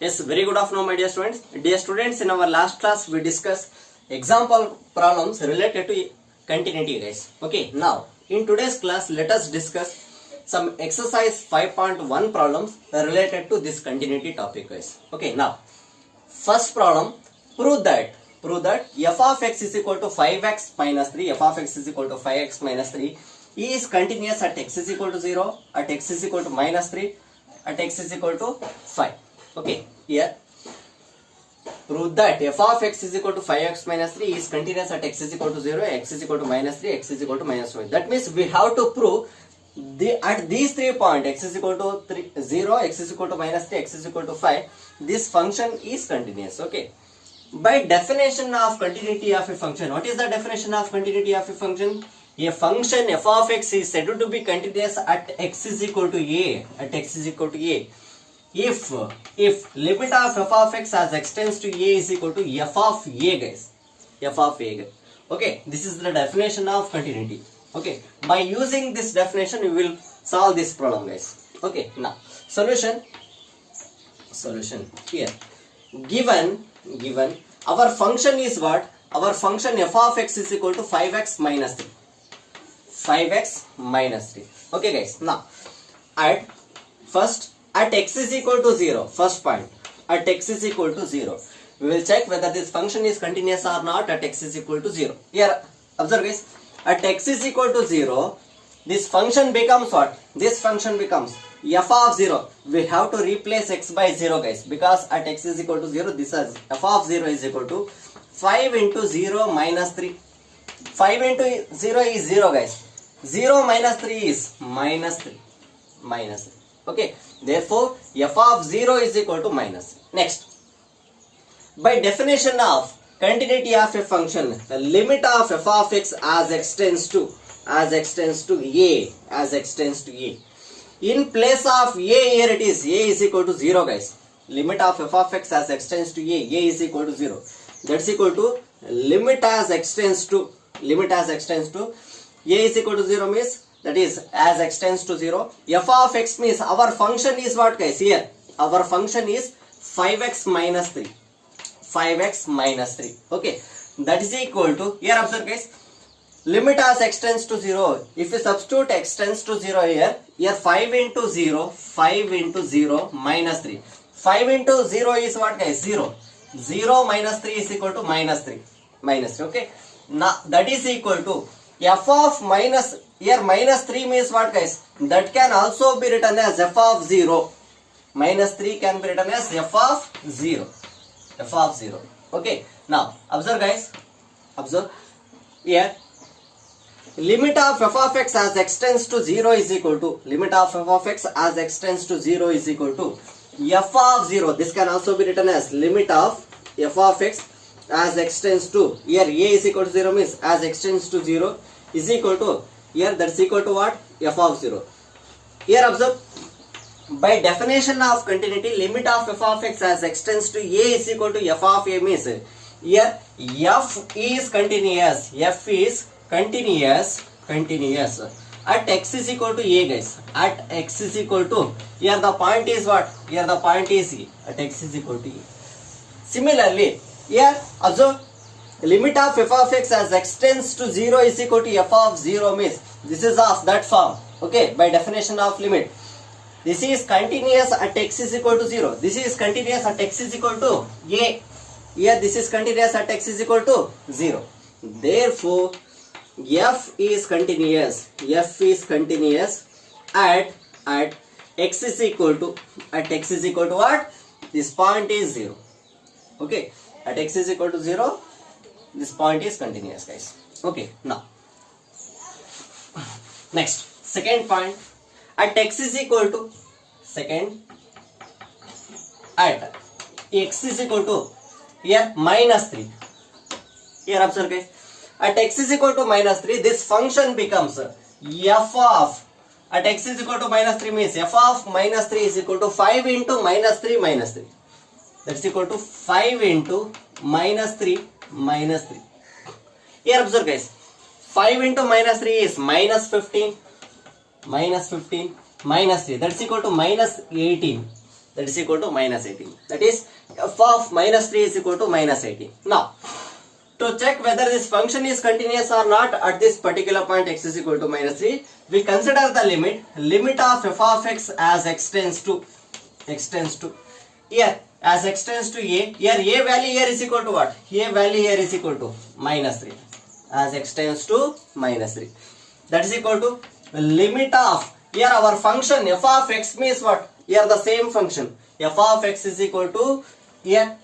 Yes, very good afternoon, my dear students. Dear students, in our last class we discussed example problems related to continuity, guys. Okay, now in today's class, let us discuss some exercise 5.1 problems related to this continuity topic, guys. Okay, now first problem, prove that f of x is equal to 5x minus 3, f of x is equal to 5x minus 3 is continuous at x is equal to 0, at x is equal to minus 3, at x is equal to 5. Okay, here prove that f of x is equal to 5x minus 3 is continuous at x is equal to 0, x is equal to minus 3, x is equal to minus 5. That means we have to prove at these 3 points, x is equal to 0, x is equal to minus 3, x is equal to 5, this function is continuous. Okay. By definition of continuity of a function, what is the definition of continuity of a function? A function f of x is said to be continuous at x is equal to a, at x is equal to a. If limit of f of x as x tends to a is equal to f of a, guys, f of a. Okay, this is the definition of continuity. Okay, by using this definition we will solve this problem, guys. Okay, now solution here. Given our function is what? Our function f of x is equal to 5x minus 3. 5x minus 3. Okay, guys. Now at x is equal to 0, first point, at x is equal to 0, we will check whether this function is continuous or not at x is equal to 0. Here, observe, guys, at x is equal to 0, this function becomes what? This function becomes f of 0. We have to replace x by 0, guys, because at x is equal to 0, this is f of 0 is equal to 5 into 0 minus 3. 5 into 0 is 0, guys. 0 minus 3 is minus 3. Minus 3. Okay, therefore f of 0 is equal to minus. Next, by definition of continuity of a function, the limit of f of x as x tends to a, in place of a, here it is a is equal to 0, guys. Limit of f of x as x tends to a is equal to 0. That's equal to limit as x tends to a is equal to 0 means, that is as x tends to 0. F of x means our function is what, guys? Here our function is 5x minus 3. 5x minus 3. Okay, that is equal to, here observe, guys, limit as x tends to 0. If you substitute x tends to 0 here 5 into 0 minus 3. 5 into 0 is what, guys? 0. 0 minus 3 is equal to minus 3. Minus 3. Okay, now that is equal to f of minus, here minus 3 means what, guys? That can also be written as f of 0. Minus 3 can be written as f of 0. F of 0. Okay, now observe, guys, observe here, limit of f of x as x tends to 0 is equal to, limit of f of x as x tends to 0 is equal to f of 0. This can also be written as limit of f of x as x tends to, here a is equal to 0 means as x tends to 0 is equal to, here that's equal to what? F of 0. Here observe, by definition of continuity, limit of f of x as x tends to a is equal to f of a means, here f is continuous. F is continuous at x is equal to a, guys. At x is equal to, here the point is what? Here the point is e. At x is equal to e. Similarly, here observe, limit of f of x as x tends to 0 is equal to f of 0 means, this is of that form. Okay, by definition of limit, this is continuous at x is equal to 0. This is continuous at x is equal to a. Here this is continuous at x is equal to 0. Therefore, f is continuous. F is continuous at x is equal to, what? This point is 0. Okay, at x is equal to 0, this point is continuous, guys. Okay, now next, second point, at x is equal to, at x is equal to, here minus 3. Here observe, guys, at x is equal to minus 3, this function becomes f of, at x is equal to minus 3 means f of minus 3 is equal to 5 into minus 3 minus 3. That's equal to 5 into minus 3 minus 3. Here observe, guys, 5 into minus 3 is minus 15 minus 3, that's equal to minus 18. that is equal to minus 18. That is f of minus 3 is equal to minus 18. Now, to check whether this function is continuous or not at this particular point x is equal to minus 3, we consider the limit of f of x as x tends to here, as x tends to a, here a value here is equal to what? A value here is equal to minus 3, as x tends to minus 3. That is equal to limit of, here our function f of x means what? Here the same function f of x is equal to here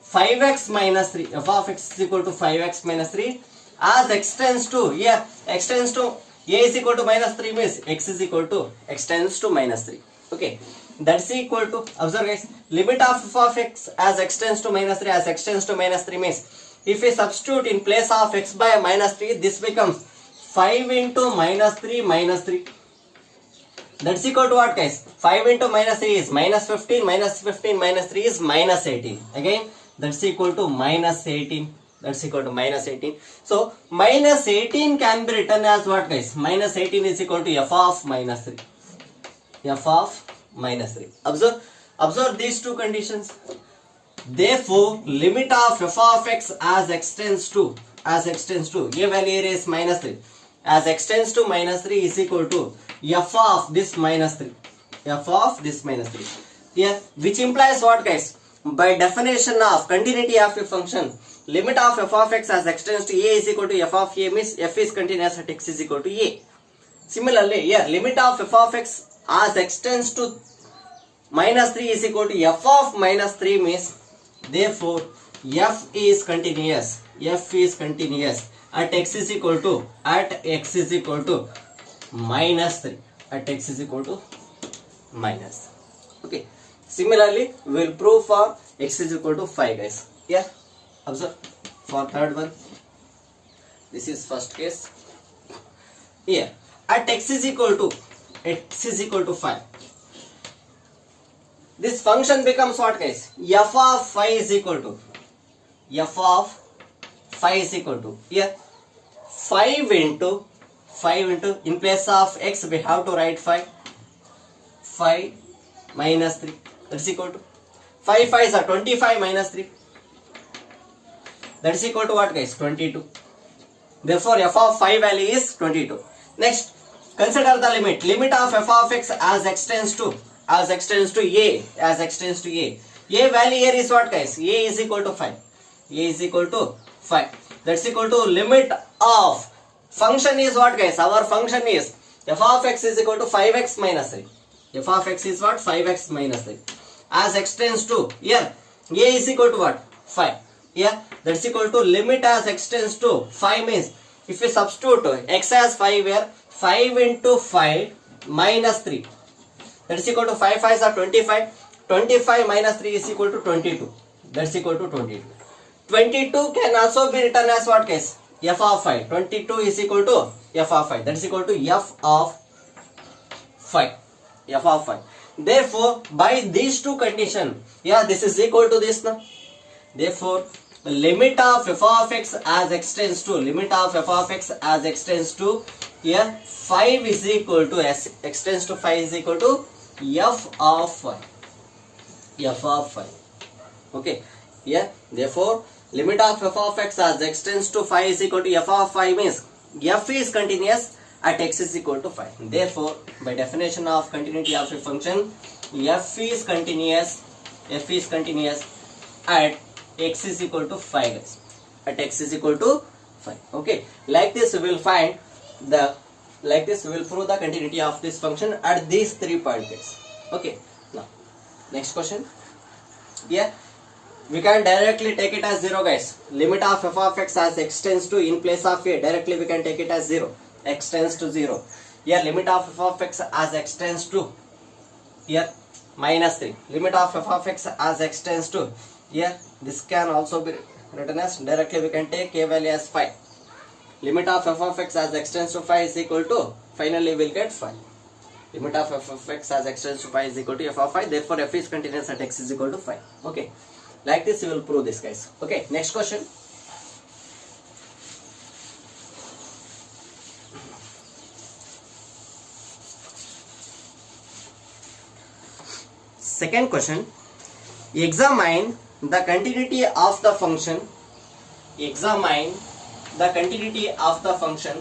5x minus 3, f of x is equal to 5x minus 3, as x tends to, here x tends to a is equal to minus 3 means x is equal to x tends to minus 3. Okay, that's equal to, observe guys, limit of f of x as x tends to minus 3, as x tends to minus 3 means if we substitute in place of x by minus 3, this becomes 5 into minus 3 minus 3. That's equal to what guys? 5 into minus 3 is minus 15, minus 15 minus 3 is minus 18. Again, that's equal to minus 18. That's equal to minus 18. So, minus 18 can be written as what guys? Minus 18 is equal to f of minus 3. F of minus 3. Observe these two conditions. Therefore, limit of f of x as x tends to, a value here is minus 3. As x tends to minus 3 is equal to f of this minus 3. F of this minus 3. Here, which implies what guys? By definition of continuity of a function, limit of f of x as x tends to a is equal to f of a means f is continuous at x is equal to a. Similarly, here limit of f of x as x tends to minus 3 is equal to f of minus 3 means therefore f is continuous. F is continuous at x is equal to minus 3. At x is equal to minus. Okay. Similarly, we will prove for x is equal to 5 guys. Here, observe for third one. This is first case. Here, at x is equal to 5. This function becomes what guys? F of 5 is equal to here 5 into in place of x we have to write 5 minus 3. That's equal to 5 5s are 25 minus 3. That is equal to what guys? 22. Therefore, f of 5 value is 22. Next, consider the limit of f of x as x tends to a. A value here is what guys? A is equal to 5. That's equal to limit of function is what guys? Our function is f of x is equal to 5x minus 3. F of x is what? 5x minus 3. As x tends to, here a is equal to what? 5. Here that's equal to limit as x tends to 5 means if we substitute x as 5 here 5 into 5 minus 3. That is equal to 5 5s are 25. 25 minus 3 is equal to 22. That's equal to 22. 22 can also be written as what case? F of 5. 22 is equal to f of 5. That is equal to f of 5. F of 5. Therefore, by these two conditions, this is equal to this now. Therefore, limit of f of x as x tends to, here 5 is equal to x tends to 5 is equal to f of 5. Okay. Therefore, limit of f of x as x tends to 5 is equal to f of 5 means f is continuous at x is equal to 5. Therefore, by definition of continuity of a function, f is continuous at x is equal to 5 guys. At x is equal to 5. Okay. Like this we will prove the continuity of this function at these 3 points. Okay. Now, next question. Here we can directly take it as 0 guys. Limit of f of x as x tends to, in place of a, directly we can take it as 0. X tends to 0. Here limit of f of x as x tends to, here minus 3. Limit of f of x as x tends to, here this can also be written as, directly we can take a value as 5. Limit of f of x as x tends to 5 is equal to, finally we will get 5. Limit of f of x as x tends to 5 is equal to f of 5. Therefore, f is continuous at x is equal to 5. Okay. Like this we will prove this guys. Okay. Next question. second question. Examine the continuity of the function. Examine the continuity of the function.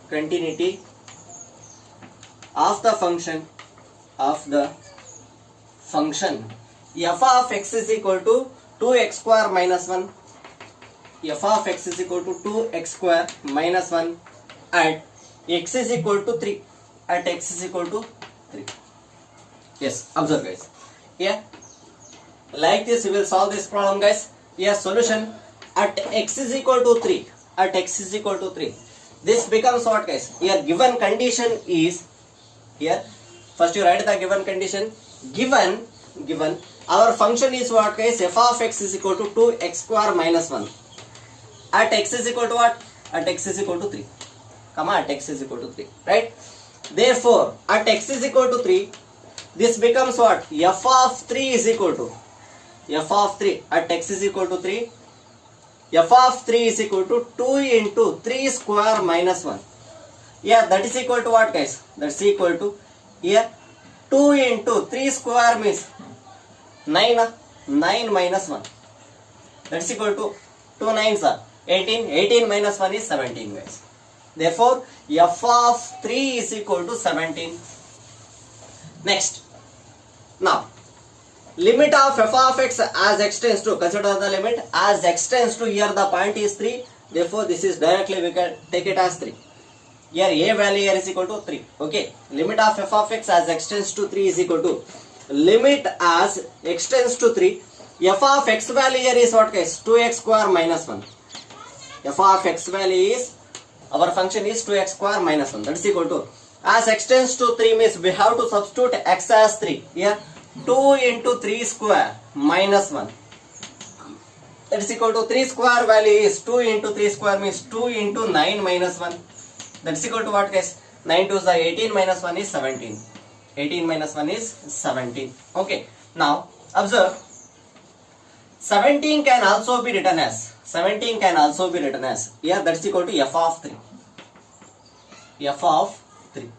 Continuity of the function f of x is equal to 2x square minus 1. F of x is equal to 2x square minus 1 at x is equal to 3. At x is equal to 3. Yes, observe guys. Yeah, like this we will solve this problem guys. Yeah, solution at x is equal to 3. At x is equal to 3. This becomes what guys? Here given condition is, here first you write the given condition. Given our function is what guys? F of x is equal to 2x square minus 1. At x is equal to what? At x is equal to 3. At x is equal to 3. Right? Therefore, at x is equal to 3, this becomes what? F of 3 is equal to f of 3 at x is equal to 3. F of 3 is equal to 2 into 3 square minus 1. Yeah, that is equal to what guys? That's equal to, here 2 into 3 square means 9 minus 1. That's equal to 2 9s are 18. 18 minus 1 is 17 guys. Therefore, f of 3 is equal to 17. Next. Now, limit of f of x as x tends to, consider the limit as x tends to, here the point is 3. Therefore, this is directly we can take it as 3. Here a value here is equal to 3. Okay. Limit of f of x as x tends to 3 is equal to, limit as x tends to 3. F of x value here is what guys? 2x square minus 1. F of x value is, our function is 2x square minus 1. That is equal to, as x tends to 3 means we have to substitute x as 3. Here 2 into 3 square minus 1. That is equal to 3 square value is 2 into 3 square means 2 into 9 minus 1. That is equal to what guys? 9 to the 18 minus 1 is 17. 18 minus 1 is 17. Okay. Now observe. 17 can also be written as, here that's equal to f of 3. F of 3.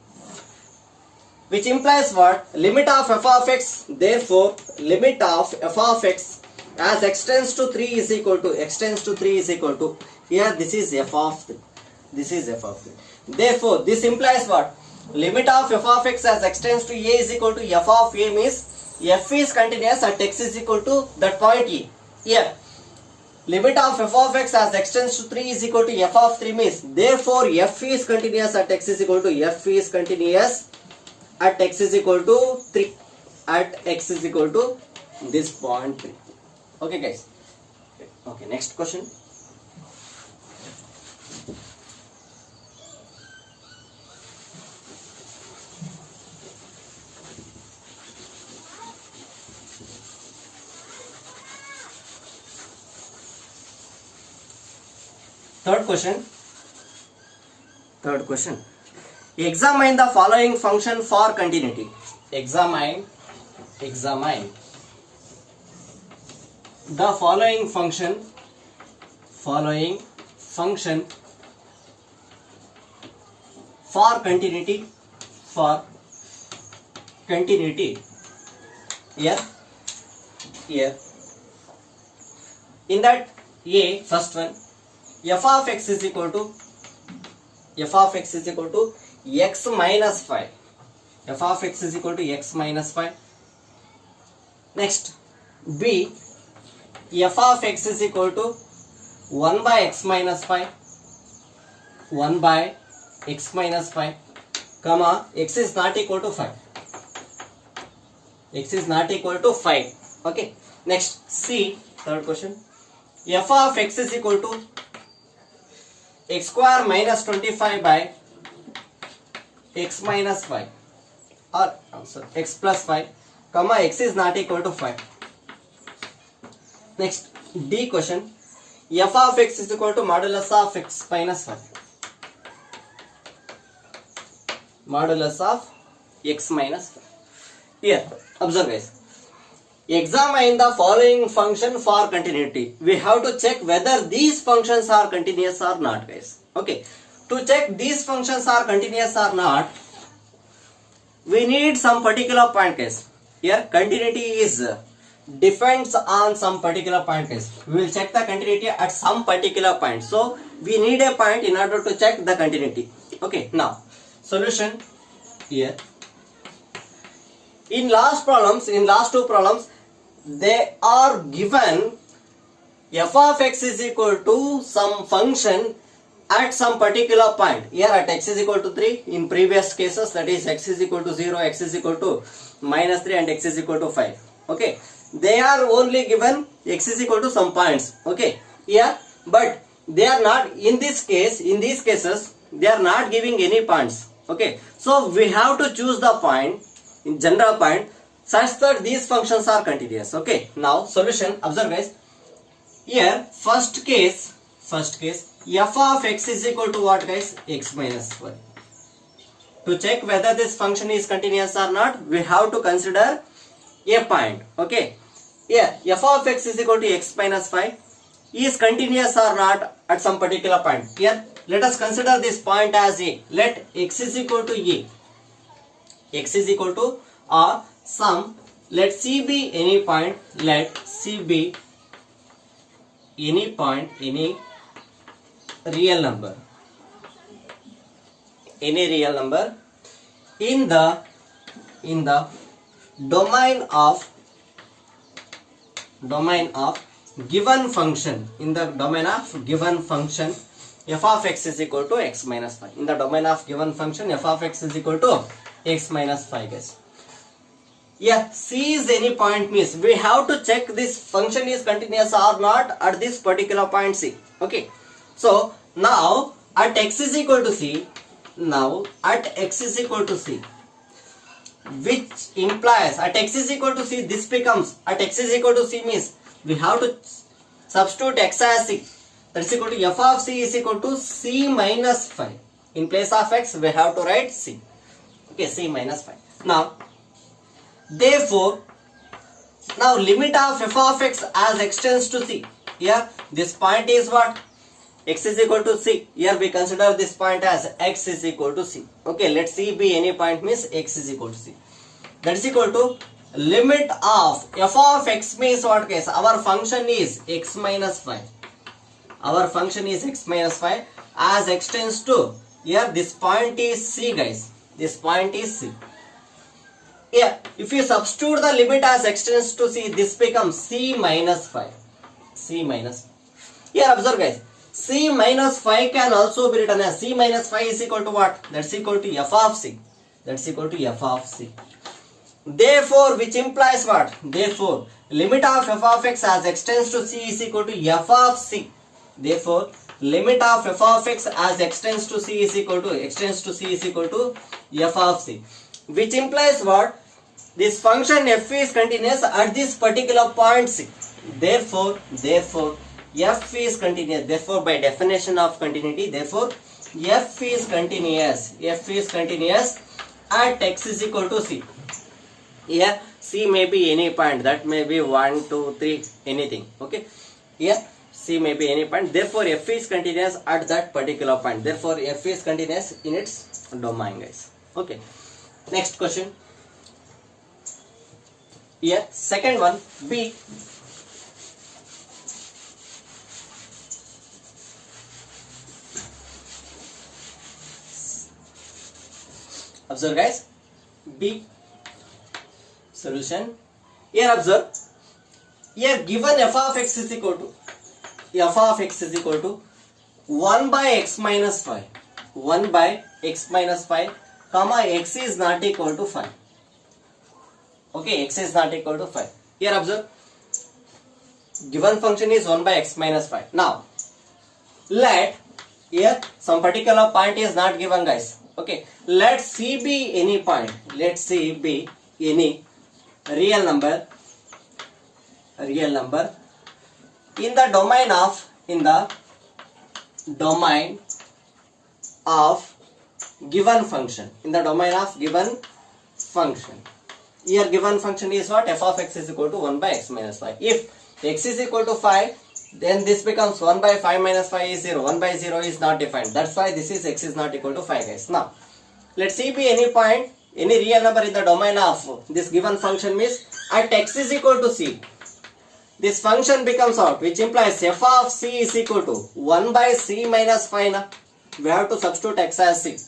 Which implies what? Limit of f of x. Therefore, limit of f of x as x tends to 3 is equal to, here this is f of 3. This is f of 3. Therefore, this implies what? Limit of f of x as x tends to a is equal to f of a means f is continuous at x is equal to that point e. Here, limit of f of x as x tends to 3 is equal to f of 3 means, therefore f is continuous at x is equal to, at x is equal to 3. At x is equal to this point 3. Okay guys. Okay, next question. Third question. Examine the following function for continuity. Examine the following function for continuity. Here. In that a, first one, f of x is equal to x minus 5. F of x is equal to x minus 5. Next, b, f of x is equal to 1 by x minus 5. 1 by x minus 5, comma, x is not equal to 5. X is not equal to 5. Okay. Next, c, third question. F of x is equal to x square minus 25 by x minus 5, or x plus 5, comma, x is not equal to 5. Next, d question. F of x is equal to modulus of x minus 5. Modulus of x minus 5. Here, observe guys. Examine the following function for continuity. We have to check whether these functions are continuous or not, guys. Okay. To check these functions are continuous or not, we need some particular point case. Here continuity is depends on some particular point case. We will check the continuity at some particular point. So we need a point in order to check the continuity. Okay, now solution here. In last two problems, they are given f of x is equal to some function at some particular point. Here at x is equal to 3. In previous cases, that is x is equal to 0, x is equal to minus 3 and x is equal to 5. Okay, they are only given x is equal to some points. Okay, yeah, but they are not in this case. In these cases, they are not giving any points. Okay, so we have to choose the point in general point such that these functions are continuous. Okay, now solution. Observe guys. Here first case f of x is equal to what guys? X minus 1. To check whether this function is continuous or not, we have to consider a point. Okay, here f of x is equal to x minus 5 is continuous or not at some particular point. Here let us consider this point as a. Let x is equal to a. X is equal to or some, let c be any point, let c be any point, any real number, in the domain of given function, in the domain of given function f of x is equal to x minus 5. In the domain of given function f of x is equal to x minus 5 guys. Yeah, c is any point means we have to check this function is continuous or not at this particular point c. Okay, so now at x is equal to c, which implies at x is equal to c, this becomes at x is equal to c means we have to substitute x as c. That is equal to f of c is equal to c minus 5. In place of x we have to write c. Okay, c minus 5. Now therefore, now limit of f of x as x tends to c. Here this point is what? X is equal to c. Here we consider this point as x is equal to c. Okay, let c be any point means x is equal to c. That is equal to limit of f of x means what case? Our function is x minus 5. Our function is x minus 5 as x tends to, here this point is c guys. This point is c. Here if you substitute the limit as x tends to c, this becomes c minus 5. C minus. Here observe guys. C minus 5 can also be written as c minus 5 is equal to what? That's equal to f of c. That's equal to f of c. Therefore, which implies what? Therefore, limit of f of x as x tends to c is equal to f of c. Therefore, limit of f of x as x tends to c is equal to f of c. Which implies what? This function f is continuous at this particular point c. Therefore, f is continuous. Therefore, by definition of continuity, therefore, f is continuous. F is continuous at x is equal to c. Here, c may be any point. That may be 1, 2, 3, anything. Okay. Here, c may be any point. Therefore, f is continuous at that particular point. Therefore, f is continuous in its domain, guys. Okay. Next question. Here, second one, B. Observe guys, B solution. Here observe, here given f of x is equal to 1 by x minus 5, 1 by x minus 5, comma x is not equal to 5. Okay, x is not equal to 5. Here observe, given function is 1 by x minus 5. Now, let here some particular point is not given guys. Okay, let c be any point. Let c be any real number in the domain of given function. In the domain of given function. Here given function is what? F of x is equal to 1 by x minus 5. If x is equal to 5, then this becomes 1 by 5 minus 5 is 0. 1 by 0 is not defined. That's why this is x is not equal to 5 guys. Now, let c be any point any real number in the domain of this given function means at x is equal to c, this function becomes out, which implies f of c is equal to 1 by c minus phi. Na? We have to substitute x as c.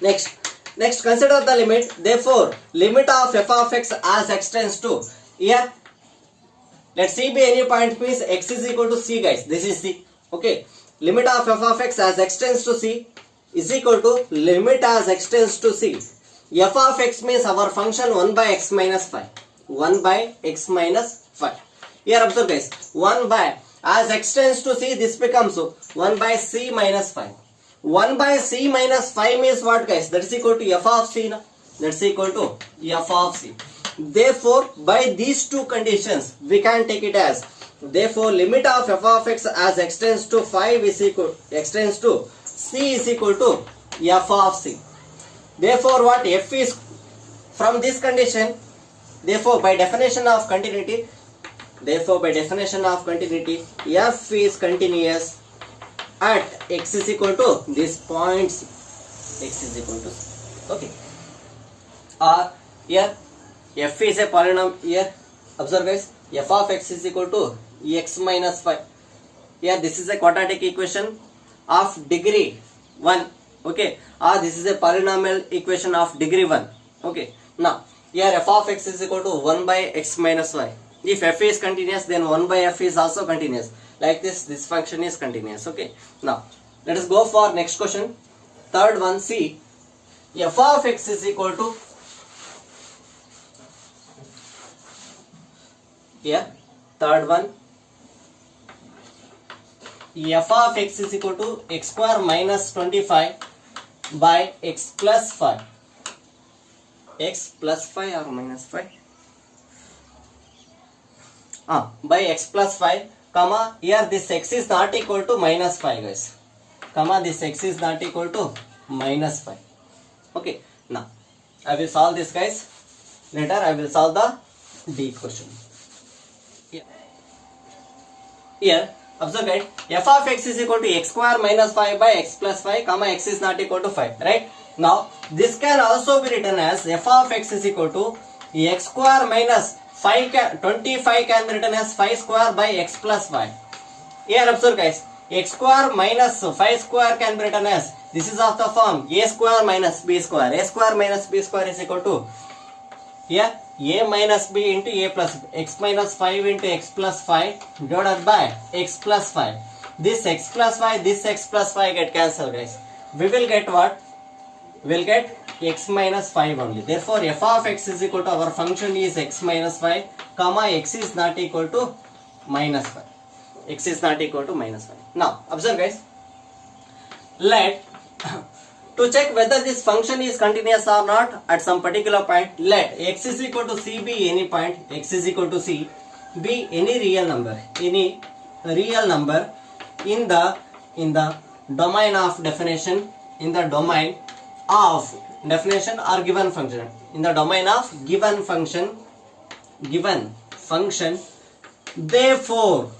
Next consider the limit. Therefore, limit of f of x as x tends to, here let c be any point means x is equal to c, guys. This is c. Okay, limit of f of x as x tends to c is equal to limit as x tends to c. F of x means our function 1 by x minus phi. 1 by x minus phi. Here observe, guys, 1 by, as x tends to c, this becomes 1 by c minus phi. 1 by c minus phi means what, guys? That is equal to f of c. Na? That's equal to f of c. Therefore, by these two conditions, we can take it as, therefore, limit of f of x as x tends to phi is equal, x tends to c is equal to f of c. Therefore, what f is from this condition, therefore, by definition of continuity, f is continuous at x is equal to these points, x is equal to c. Okay. Or here f is a polynomial. Here observe, guys, f of x is equal to x minus phi. Here this is a quadratic equation of degree 1. Okay, or this is a polynomial equation of degree 1. Okay, now here f of x is equal to 1 by x minus y. If f is continuous, then 1 by f is also continuous. Like this function is continuous. Okay, now let us go for next question. Third one, see, f of x is equal to, here third one, f of x is equal to x square minus 25 by x plus 5. X plus 5 or minus 5? By x plus 5, comma, here this x is not equal to minus 5, guys. Comma, this x is not equal to minus 5. Okay, now I will solve this, guys. Later I will solve the D question. Here, observe, guys, f of x is equal to x square minus 5 by x plus 5, comma, x is not equal to 5, right? Now, this can also be written as f of x is equal to x square minus 25 can be written as 5 square by x plus 5. Here observe, guys, x square minus 5 square can be written as, this is of the form a square minus b square. A square minus b square is equal to, here a minus b into a plus b. X minus 5 into x plus 5 divided by x plus 5. This x plus 5, this x plus 5 get cancelled, guys. We will get what? We will get x minus 5 only. Therefore, f of x is equal to, our function is x minus 5, comma, x is not equal to minus 5. X is not equal to minus 5. Now, observe, guys. Let, to check whether this function is continuous or not at some particular point, let x is equal to c be any point, x is equal to c be any real number in the domain of definition, in the domain of definition or given function, in the domain of given function. Therefore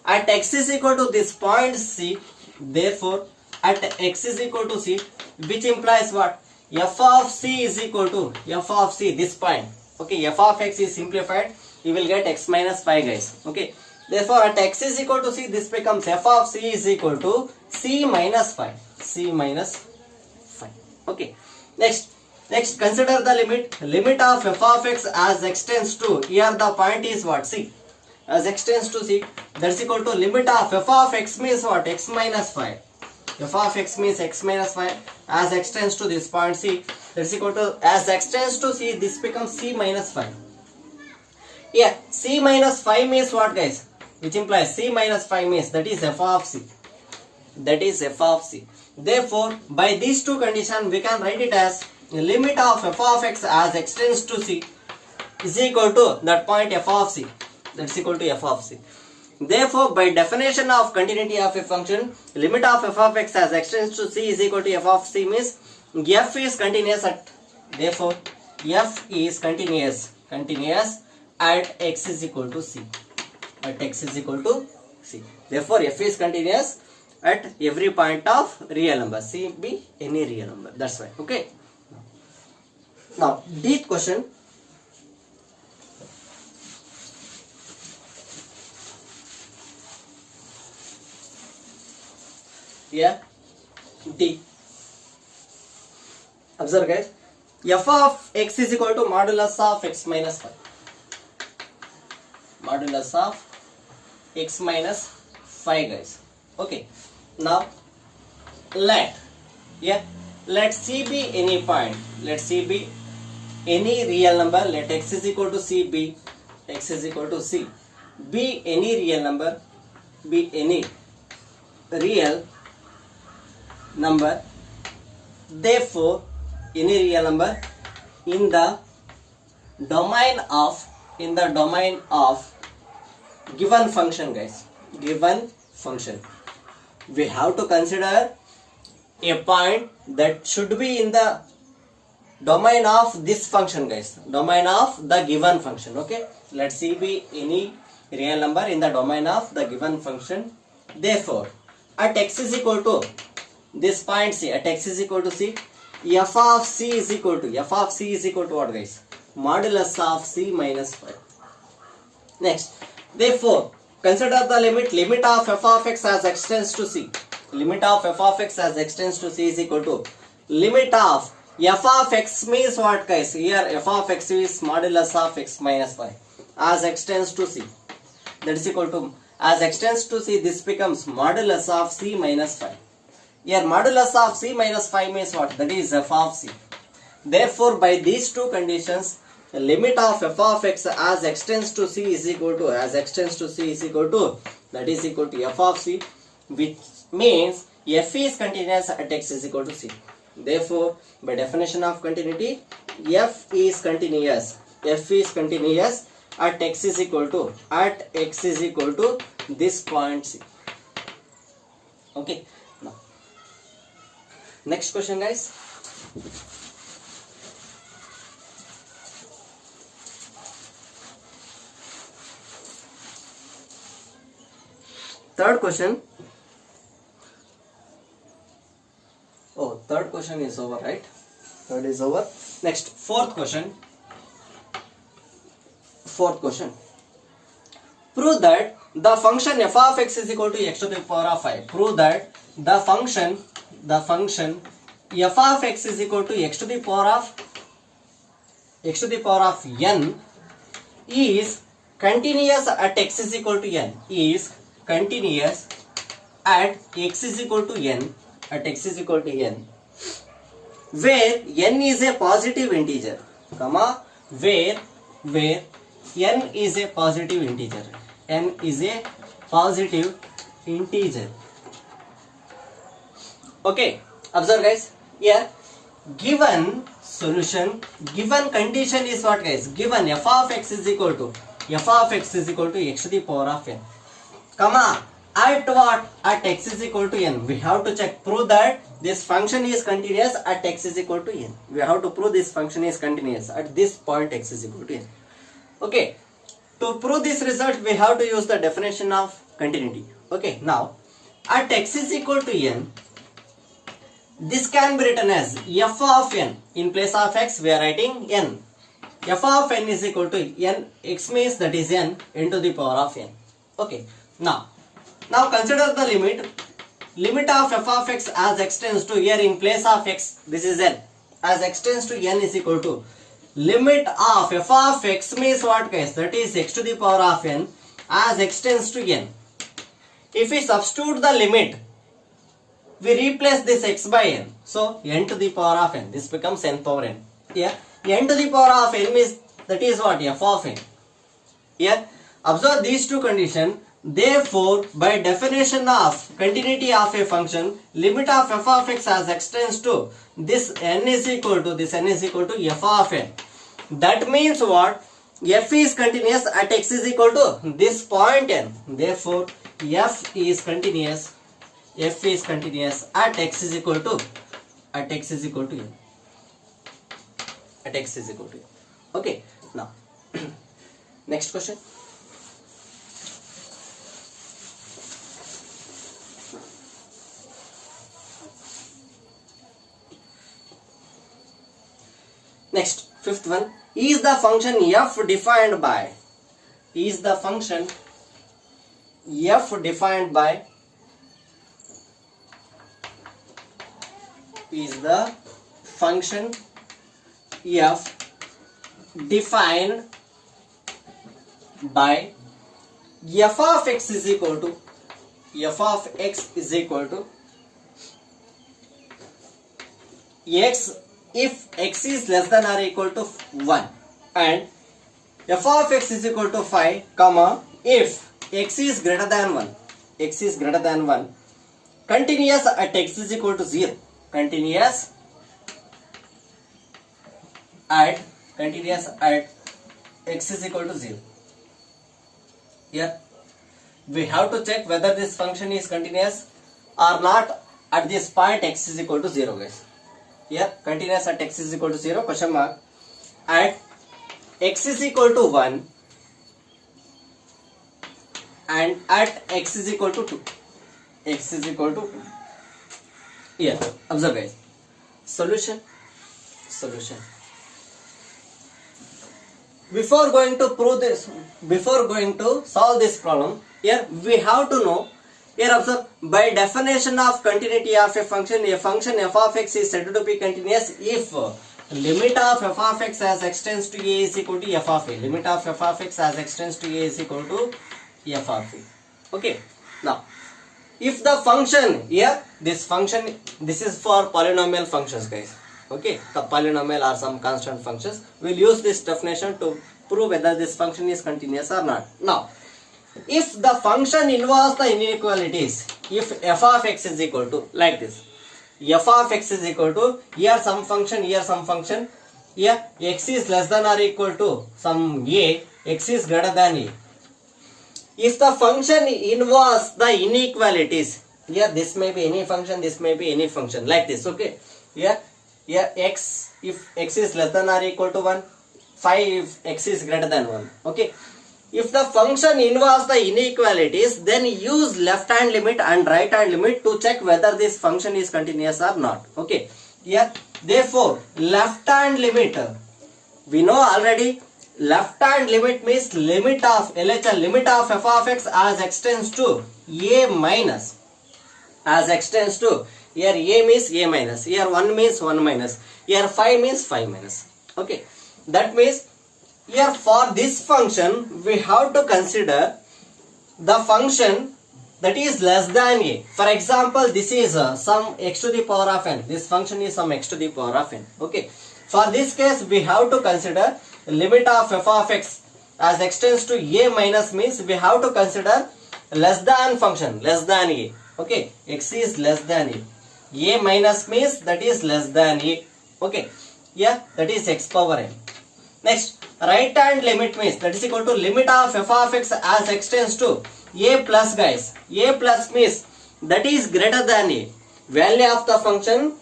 at x is equal to this point c, therefore at x is equal to c, which implies what? F of c is equal to f of c, this point. Okay, f of x is simplified, you will get x minus 5, guys. Okay, therefore at x is equal to c, this becomes f of c is equal to c minus 5. Okay, next consider the limit of f of x as x tends to, here the point is what? C. As x tends to c, that's equal to limit of f of x means what? X minus 5. F of x means x minus 5 as x tends to this point c, that's equal to, as x tends to c, this becomes c minus 5. Here c minus 5 means what, guys? Which implies c minus 5 means that is f of c. Therefore, by these two conditions, we can write it as limit of f of x as x tends to c is equal to that point f of c. That's equal to f of c. Therefore, by definition of continuity of a function, limit of f of x as x tends to c is equal to f of c means f is continuous at, therefore f is continuous at x is equal to c. Therefore, f is continuous at every point of real number. C be any real number. That's why. Okay. Now, dth question. Yeah, D. Observe guys, f of x is equal to modulus of x minus 5. Modulus of x minus 5 guys. Okay. Now, let C be any point. Let C be any real number. Let x is equal to C be x is equal to C. Be any real number. Be any real number. Therefore, any real number in the domain of given function guys. Given function. We have to consider a point that should be in the domain of this function guys. Domain of the given function. Okay. Let C be any real number in the domain of the given function. Therefore, at x is equal to this point C, at x is equal to C, f of C is equal to what guys? Modulus of C minus 5. Next, therefore, consider the limit of f of x as x tends to C. Limit of f of x as x tends to C is equal to limit of f of x means what guys? Here f of x is modulus of x minus 5 as x tends to C. That is equal to, as x tends to C, this becomes modulus of C minus 5. Here modulus of C minus 5 means what? That is f of C. Therefore, by these two conditions, the limit of f of x as x tends to C is equal to, that is equal to f of C, which means f is continuous at x is equal to C. Therefore, by definition of continuity, f is continuous at x is equal to this point C. Okay. Now, next question guys. Third question. Oh, third question is over, right? Third is over. Next, fourth question. Prove that the function f of x is equal to x to the power of 5. Prove that the function f of x is equal to x to the power of n is continuous at x is equal to n. Is continuous at x is equal to n. Where n is a positive integer, comma, where n is a positive integer. Okay, observe guys. Here, given solution, given condition is what guys? Given f of x is equal to x to the power of n, comma, at what? At x is equal to n. We have to prove that this function is continuous at x is equal to n. We have to prove this function is continuous at this point x is equal to n. Okay. To prove this result, we have to use the definition of continuity. Okay. Now, at x is equal to n, this can be written as f of n. In place of x, we are writing n. F of n is equal to n. X means that is n into the power of n. Okay. Now consider the limit of f of x as x tends to, here in place of x, this is n, as x tends to n is equal to limit of f of x means what guys? That is x to the power of n as x tends to n. If we substitute the limit, we replace this x by n, so n to the power of n, this becomes n power n. Here n to the power of n means that is what? F of n. Here observe these two conditions. Therefore, by definition of continuity of a function, limit of f of x as x tends to this n is equal to f of n. That means what? F is continuous at x is equal to this point n. Therefore, f is continuous at x is equal to n. Okay. Now, next question. Next, fifth one, is the function f defined by, is the function f defined by, is the function f defined by f of x is equal to, f of x is equal to x if x is less than or equal to 1, and f of x is equal to 5, comma, if x is greater than 1, x is greater than 1, continuous at x is equal to 0, continuous at x is equal to 0. Here we have to check whether this function is continuous or not at this point x is equal to 0, guys. Here continuous at x is equal to 0, question mark, at x is equal to 1 and at x is equal to 2, x is equal to 2. Here observe, guys, solution. Before going to prove this, before going to solve this problem, here we have to know, here observe, by definition of continuity of a function f of x is said to be continuous if limit of f of x as x tends to a is equal to f of a, limit of f of x as x tends to a is equal to f of a. Okay, now if the function, here this function, this is for polynomial functions, guys. Okay, the polynomial or some constant functions, we'll use this definition to prove whether this function is continuous or not. Now, if the function involves the inequalities, if f of x is equal to, like this, f of x is equal to, here some function, here some function, here x is less than or equal to some a, x is greater than a. If the function involves the inequalities, here this may be any function, this may be any function, like this. Okay, here x, if x is less than or equal to 1, 5 if x is greater than 1. Okay, if the function involves the inequalities, then use left hand limit and right hand limit to check whether this function is continuous or not. Okay, here therefore left hand limit, we know already, left hand limit means limit of LHL, limit of f of x as x tends to a minus, as x tends to, here a means a minus, here 1 means 1 minus, here 5 means 5 minus. Okay, that means here for this function we have to consider the function that is less than a. For example, this is some x to the power of n, this function is some x to the power of n. Okay, for this case we have to consider limit of f of x as x tends to a minus, means we have to consider less than function, less than a. Okay, x is less than a minus means that is less than a. Okay, yeah, that is x power n. Next, right hand limit means that is equal to limit of f of x as x tends to a plus, guys. A plus means that is greater than a, value of the function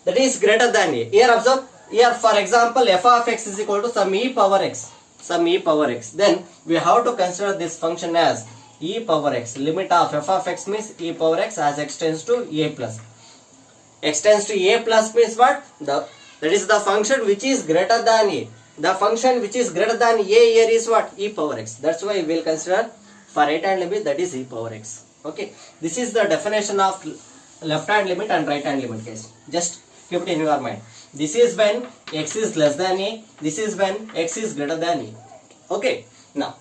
that is greater than a. Here observe, here for example f of x is equal to some e power x, some e power x, then we have to consider this function as e power x. Limit of f of x means e power x as x tends to a plus. X tends to a plus means what? That is the function which is greater than a. The function which is greater than a here is what? E power x. That's why we will consider for right hand limit, that is e power x. Okay, this is the definition of left hand limit and right hand limit, guys. Just keep it in your mind. This is when x is less than a, this is when x is greater than a. Okay, now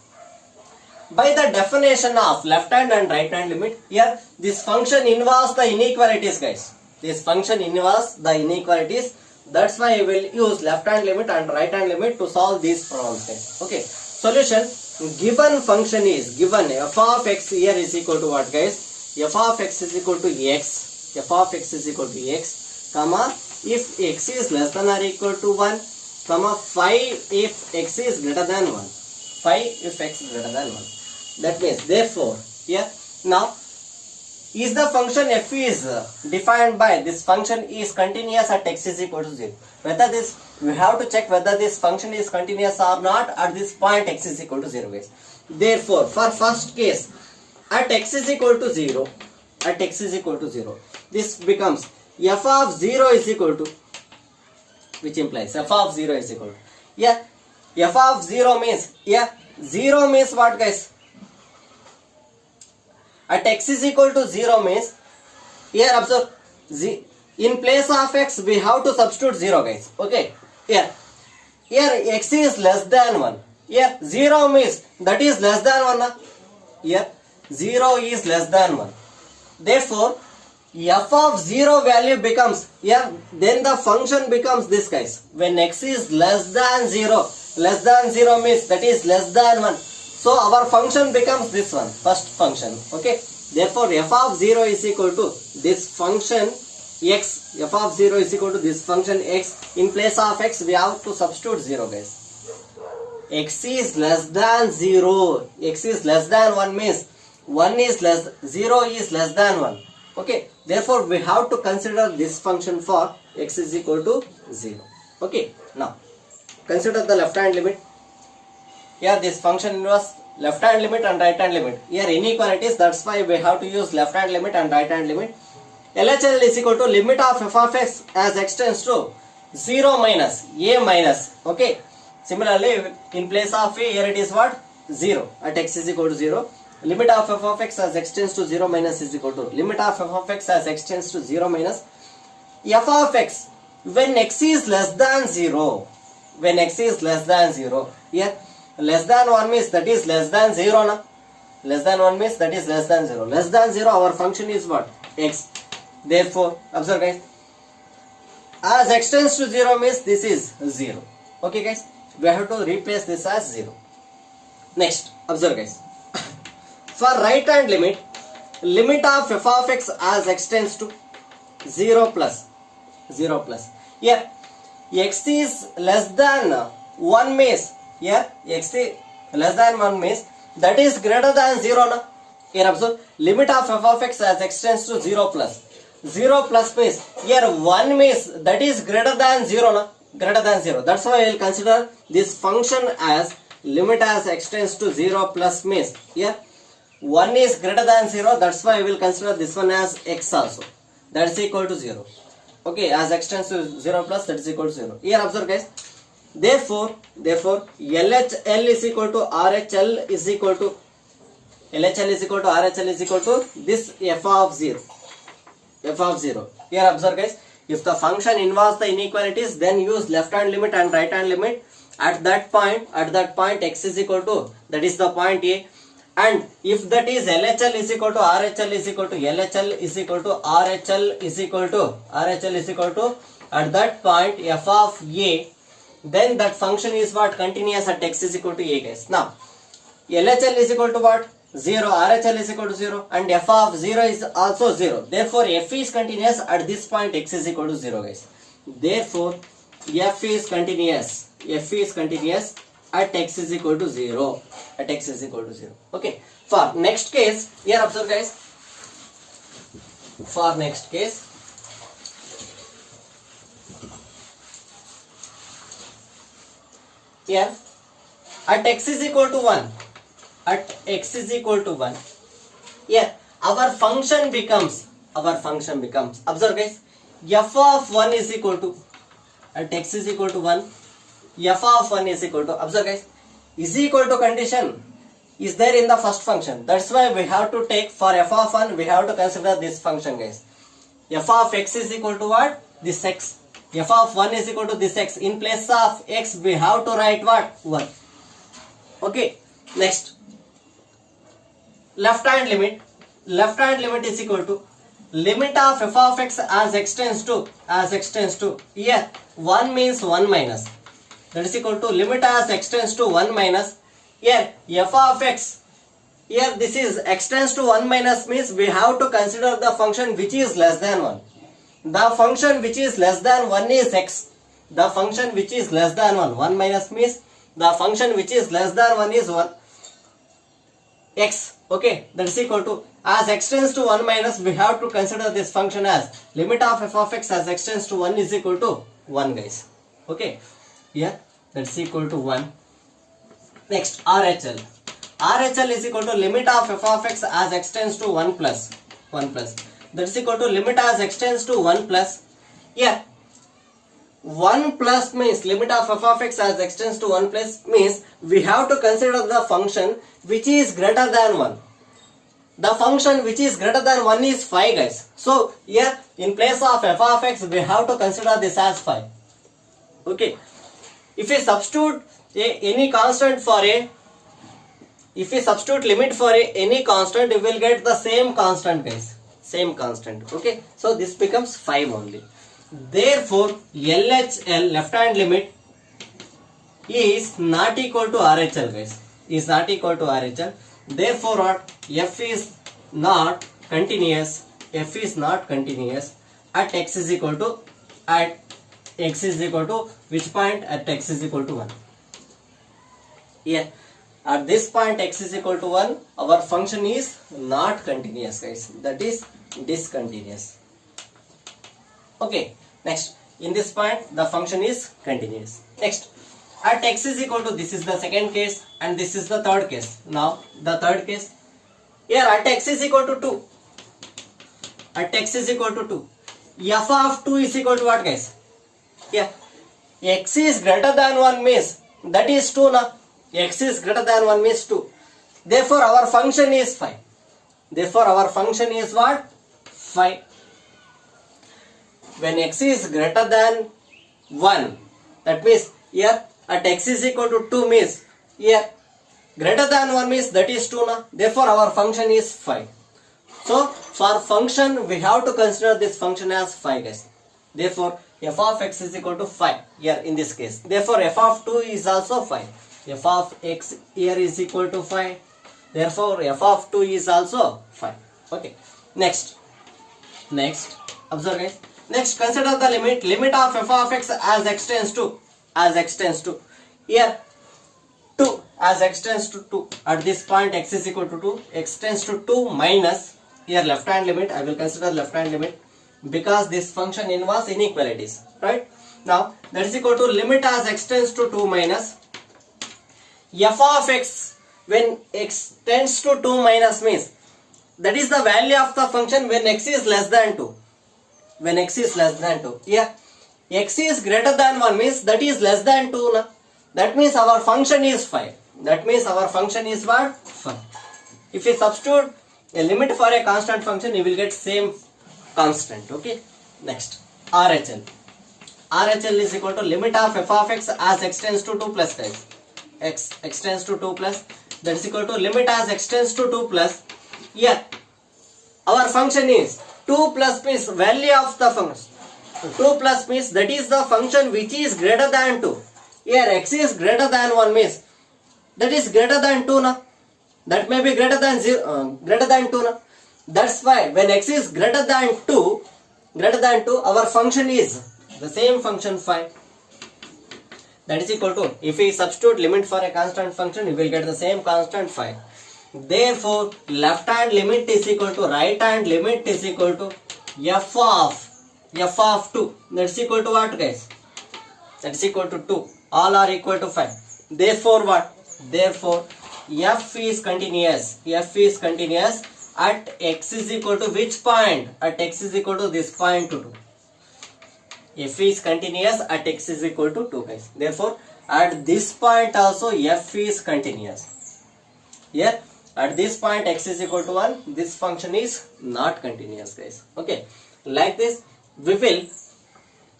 by the definition of left hand and right hand limit, here this function involves the inequalities, guys. This function involves the inequalities. That's why I will use left hand limit and right hand limit to solve these problems, guys. Okay, solution. Given function is given f of x here is equal to what, guys? F of x is equal to x. F of x is equal to x, comma, if x is less than or equal to 1, comma, 5 if x is greater than 1. 5 if x is greater than 1. That means, therefore, here, now, is the function f is defined by, this function is continuous at x is equal to 0. Whether this, we have to check whether this function is continuous or not at this point x is equal to 0, guys. Therefore, for first case, at x is equal to 0, at x is equal to 0, this becomes f of 0 is equal to which implies f of 0 is equal to, yeah, f of 0 means, yeah, 0 means what guys? At x is equal to 0 means, here observe, in place of x we have to substitute 0 guys, okay, here x is less than 1, here 0 means that is less than 1, here 0 is less than 1, therefore f of 0 value becomes, yeah, then the function becomes this guys, when x is less than 0 means that is less than 1, so our function becomes this one, first function, okay, therefore f of 0 is equal to this function x, f of 0 is equal to this function x, in place of x we have to substitute 0 guys, x is less than 0, x is less than 1 means 1 is less, 0 is less than 1, okay, therefore we have to consider this function for x is equal to 0, okay. Now consider the left hand limit, here this function inverse left hand limit and right hand limit, here inequalities, that's why we have to use left hand limit and right hand limit. LHL is equal to limit of f of x as x tends to 0 minus a minus, okay, similarly in place of a, here it is what, 0 at x is equal to 0, limit of f of x as x tends to 0 minus is equal to limit of f of x as x tends to 0 minus f of x when x is less than 0, when x is less than 0, here less than 1 means that is less than 0 na? Less than 1 means that is less than 0, less than 0 our function is what, x, therefore observe guys, as x tends to 0 means this is 0, okay guys, we have to replace this as 0. Next observe guys, for right hand limit, limit of f of x as x tends to 0 plus, here x is less than 1 means, here x is less than 1 means that is greater than 0 na? Here observe, limit of f of x as x tends to 0 plus means here 1 means that is greater than 0 na? Greater than 0, that's why I will consider this function as limit as x tends to 0 plus means here 1 is greater than 0, that's why I will consider this one as x also, that is equal to 0, okay, as x tends to 0 plus that is equal to 0. Here observe guys, therefore LHL is equal to RHL is equal to, LHL is equal to RHL is equal to this f of 0, here observe guys, if the function involves the inequalities then use left hand limit and right hand limit, at that point x is equal to, that is the point A, and if that is LHL is equal to RHL is equal to, LHL is equal to RHL is equal to at that point f of A, then that function is what, continuous at x is equal to A guys. Now LHL is equal to what, 0, RHL is equal to 0 and f of 0 is also 0, therefore f is continuous at this point x is equal to 0 guys, therefore f is continuous at x is equal to 0, okay. For next case, here observe guys, for next case, here at x is equal to 1, here our function becomes, observe guys, f of 1 is equal to, at x is equal to 1, f of 1 is equal to, observe guys, is equal to condition is there in the first function, that's why we have to take, for f of 1 we have to consider this function guys, f of x is equal to what, this x, f of 1 is equal to this x, in place of x we have to write what, 1, okay. Next left hand limit is equal to limit of f of x as x tends to, here 1 means 1 minus, that is equal to limit as x tends to 1 minus, here f of x, here this is x tends to 1 minus means we have to consider the function which is less than 1, the function which is less than 1 is x, the function which is less than 1 minus means the function which is less than 1 is 1 x, okay, that is equal to, as x tends to 1 minus we have to consider this function as limit of f of x as x tends to 1 is equal to 1 guys, okay, here that's equal to 1. Next RHL is equal to limit of f of x as x tends to 1 plus, that is equal to limit as x tends to 1 plus, here 1 plus means limit of f of x as x tends to 1 plus means we have to consider the function which is greater than 1. The function which is greater than 1 is 5 guys. So here in place of f of x we have to consider this as 5. Okay. If we substitute any constant for a, if we substitute limit for any constant, we will get the same constant guys. Same constant. Okay. So this becomes 5 only. Therefore LHL left hand limit is not equal to RHL guys. Is not equal to RHL. Therefore what? F is not continuous. F is not continuous at x is equal to, at x is equal to which point? At x is equal to 1. Yeah. At this point x is equal to 1, our function is not continuous guys. That is discontinuous. Okay. Next, in this point the function is continuous. Next, at x is equal to, this is the second case and this is the third case. Now the third case, here at x is equal to 2. At x is equal to 2. F of 2 is equal to what guys? Yeah, x is greater than 1 means that is 2 now. X is greater than 1 means 2. Therefore our function is 5. Therefore our function is what? 5. When x is greater than 1, that means here at x is equal to 2 means here greater than 1 means that is 2 now. Therefore our function is 5. So for function we have to consider this function as 5 guys. Therefore f of x is equal to 5 here in this case. Therefore f of 2 is also 5. F of x here is equal to 5. Therefore f of 2 is also 5. Okay. Next observe guys. Next, consider the limit of f of x as x tends to, here 2 as x tends to 2. At this point x is equal to 2, x tends to 2 minus, here left hand limit, I will consider left hand limit because this function involves inequalities, right? Now that is equal to limit as x tends to 2 minus f of x when x tends to 2 minus means that is the value of the function when x is less than 2. When x is less than 2. Yeah. X is greater than 1 means that is less than 2 na. That means our function is 5. That means our function is what? 5. If we substitute a limit for a constant function, you will get same constant. Okay. Next, RHL. RHL is equal to limit of f of x as x tends to 2 plus guys. X tends to 2 plus, that is equal to limit as x tends to 2 plus. Yeah. Our function is 2 plus means value of the function. 2 plus means that is the function which is greater than 2. Here x is greater than 1 means that is greater than 2 na. That may be greater than 2 na. That's why when x is greater than 2, our function is the same function 5. That is equal to, if we substitute limit for a constant function, you will get the same constant 5. Therefore, left hand limit is equal to right hand limit is equal to f of 2. That's equal to what guys? That's equal to 2. All are equal to 5. Therefore what? Therefore, f is continuous. F is continuous at x is equal to which point? At x is equal to this point to 2. F is continuous at x is equal to 2 guys. Therefore, at this point also f is continuous. Here, at this point x is equal to 1, this function is not continuous guys. Okay, like this we will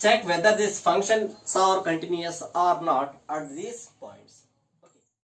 check whether this functions are continuous or not at these points.